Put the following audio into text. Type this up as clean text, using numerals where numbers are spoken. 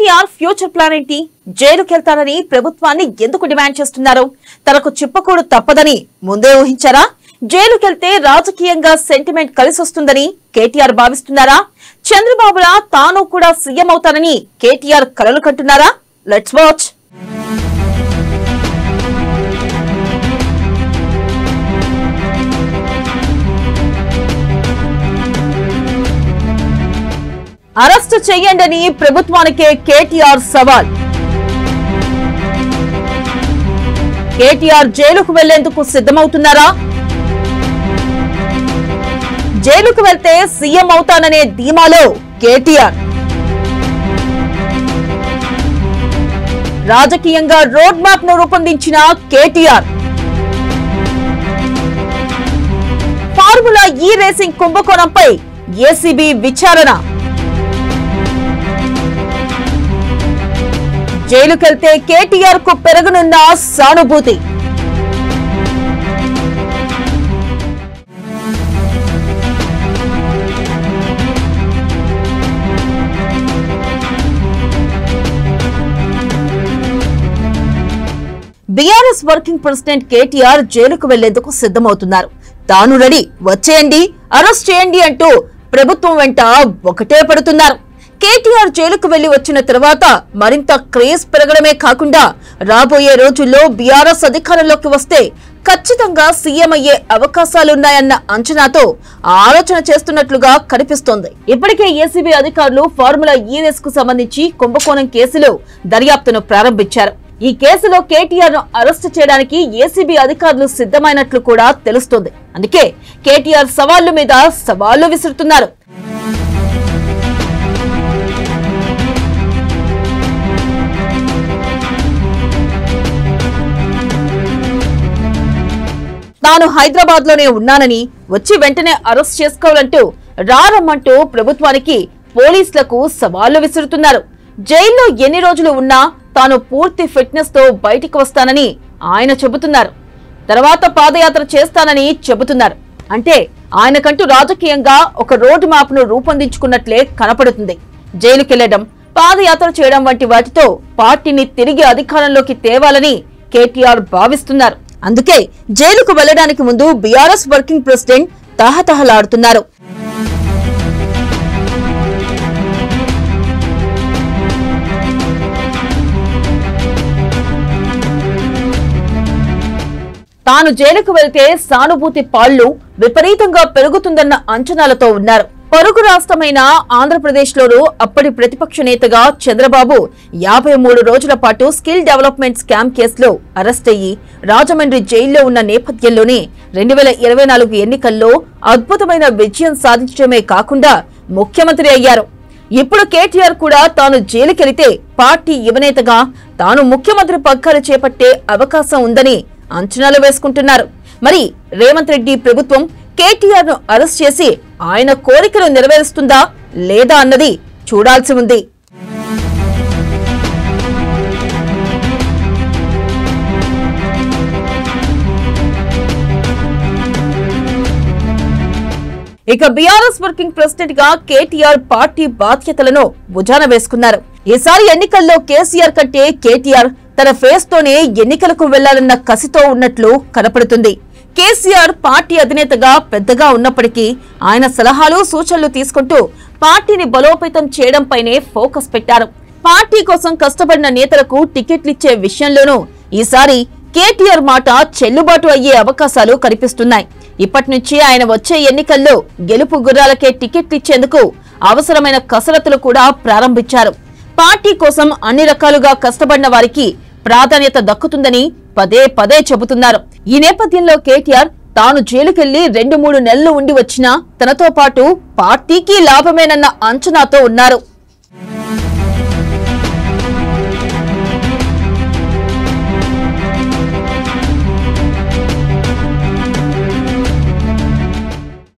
KTR future plan ఏంటి? జైలుకెళ్తానని ప్రభుత్వాన్ని ఎందుకు డిమాండ్ చేస్తున్నారు? తనకు చిప్పకూడు తప్పదని ముందే ఊహించారా? జైలుకెళ్తే రాజకీయంగా సెంటిమెంట్ కలిసొస్తుందని కేటీఆర్ భావిస్తున్నారా? చంద్రబాబులా తాను కూడా సీఎం అవుతానని కేటీఆర్ కలలు కంటున్నారా? Let's watch. అరెస్టు చేయండని ప్రభుత్వానికే కేటీఆర్ సవాల్. కేటీఆర్ జైలుకు వెళ్లేందుకు సిద్ధమవుతున్నారా? జైలుకు వెళ్తే సీఎం అవుతాననే ధీమాలో కేటీఆర్. రాజకీయంగా రోడ్ మ్యాప్ ను రూపొందించిన కేటీఆర్. ఫార్ములా ఈ రేసింగ్ కుంభకోణంపై ఏసీబీ విచారణ. జైలుకెళ్తే కేటీఆర్ కు పెరగనున్న సానుభూతి. బీఆర్ఎస్ వర్కింగ్ ప్రెసిడెంట్ కేటీఆర్ జైలుకు వెళ్లేందుకు సిద్ధమవుతున్నారు. తాను రెడీ, వచ్చేయండి, అరెస్ట్ చేయండి అంటూ ప్రభుత్వం వెంట ఒకటే పడుతున్నారు. కేటీఆర్ జైలుకు వెళ్లి వచ్చిన తర్వాత మరింత క్రేజ్ పెరగడమే కాకుండా రాబోయే రోజుల్లో బీఆర్ఎస్ అధికారంలోకి వస్తే ఖచ్చితంగా సీఎం అయ్యే అవకాశాలున్నాయన్న అంచనాతో ఆలోచన చేస్తున్నట్లుగా కనిపిస్తోంది. ఇప్పటికే ఏసీబీ అధికారులు ఫార్ములా ఈ రేస్ కు సంబంధించి కుంభకోణం కేసులో దర్యాప్తును ప్రారంభించారు. ఈ కేసులో కేటీఆర్ ను అరెస్టు చేయడానికి ఏసీబీ అధికారులు సిద్ధమైనట్లు కూడా తెలుస్తోంది. అందుకే కేటీఆర్ సవాళ్ల మీద సవాళ్లు విసురుతున్నారు. తాను హైదరాబాద్ లోనే ఉన్నానని, వచ్చి వెంటనే అరెస్ట్ చేసుకోవాలంటూ రారమ్మంటూ ప్రభుత్వానికి, పోలీసులకు సవాళ్లు విసురుతున్నారు. జైల్లో ఎన్ని రోజులు ఉన్నా తాను పూర్తి ఫిట్నెస్ తో బయటికి వస్తానని ఆయన చెబుతున్నారు. తర్వాత పాదయాత్ర చేస్తానని చెబుతున్నారు. అంటే ఆయనకంటూ రాజకీయంగా ఒక రోడ్ మ్యాప్ ను రూపొందించుకున్నట్లే కనపడుతుంది. జైలుకెళ్లడం, పాదయాత్ర చేయడం వంటి వాటితో పార్టీని తిరిగి అధికారంలోకి తేవాలని కేటీఆర్ భావిస్తున్నారు. అందుకే జైలుకు వెళ్లడానికి ముందు బీఆర్ఎస్ వర్కింగ్ ప్రెసిడెంట్ తహతహలాడుతున్నారు. తాను జైలుకు వెళ్తే సానుభూతి పాళ్లు విపరీతంగా పెరుగుతుందన్న అంచనాలతో ఉన్నారు. పొరుగు రాష్ట్రమైన ఆంధ్రప్రదేశ్ లోనూ అప్పటి ప్రతిపక్ష నేతగా చంద్రబాబు 53 రోజుల పాటు స్కిల్ డెవలప్మెంట్ స్కామ్ కేసులో అరెస్ట్ అయ్యి రాజమండ్రి జైల్లో ఉన్న నేపథ్యంలోనే 2024 ఎన్నికల్లో అద్భుతమైన విజయం సాధించడమే కాకుండా ముఖ్యమంత్రి అయ్యారు. ఇప్పుడు కేటీఆర్ కూడా తాను జైలుకెళితే పార్టీ యువనేతగా తాను ముఖ్యమంత్రి పగ్గాలు చేపట్టే అవకాశం ఉందని అంచనాలు వేసుకుంటున్నారు. మరి రేవంత్ రెడ్డి ప్రభుత్వం కేటీఆర్ ను అరెస్ట్ చేసి ఆయన కోరికలు నెరవేరుస్తుందా లేదా అన్నది చూడాల్సి ఉంది. ఇక బీఆర్ఎస్ వర్కింగ్ ప్రెసిడెంట్ గా కేటీఆర్ పార్టీ బాధ్యతలను భుజాన వేసుకున్నారు. ఈసారి ఎన్నికల్లో కేసీఆర్ కంటే కేటీఆర్ తన ఫేస్ తోనే ఎన్నికలకు వెళ్లాలన్న కసితో ఉన్నట్లు కనపడుతుంది. కేసీఆర్ పార్టీ అధినేతగా పెద్దగా ఉన్నప్పటికీ ఆయన సలహాలు, సూచనలు తీసుకుంటూ పార్టీని బలోపేతం చేయడంపైనే ఫోకస్ పెట్టారు. పార్టీ కోసం కష్టపడిన నేతలకు టికెట్లిచ్చే విషయంలోనూ ఈసారి కేటీఆర్ మాట చెల్లుబాటు అయ్యే అవకాశాలు కనిపిస్తున్నాయి. ఇప్పటి నుంచి ఆయన వచ్చే ఎన్నికల్లో గెలుపు గుర్రాలకే టికెట్లిచ్చేందుకు అవసరమైన కసరత్తులు కూడా ప్రారంభించారు. పార్టీ కోసం అన్ని రకాలుగా కష్టపడిన వారికి ప్రాధాన్యత దక్కుతుందని పదే పదే చెబుతున్నారు. ఈ నేపథ్యంలో కేటీఆర్ తాను జైలుకెళ్లి 2-3 నెలలు ఉండి వచ్చినా తనతో పాటు పార్టీకి లాభమేనన్న అంచనాతో ఉన్నారు.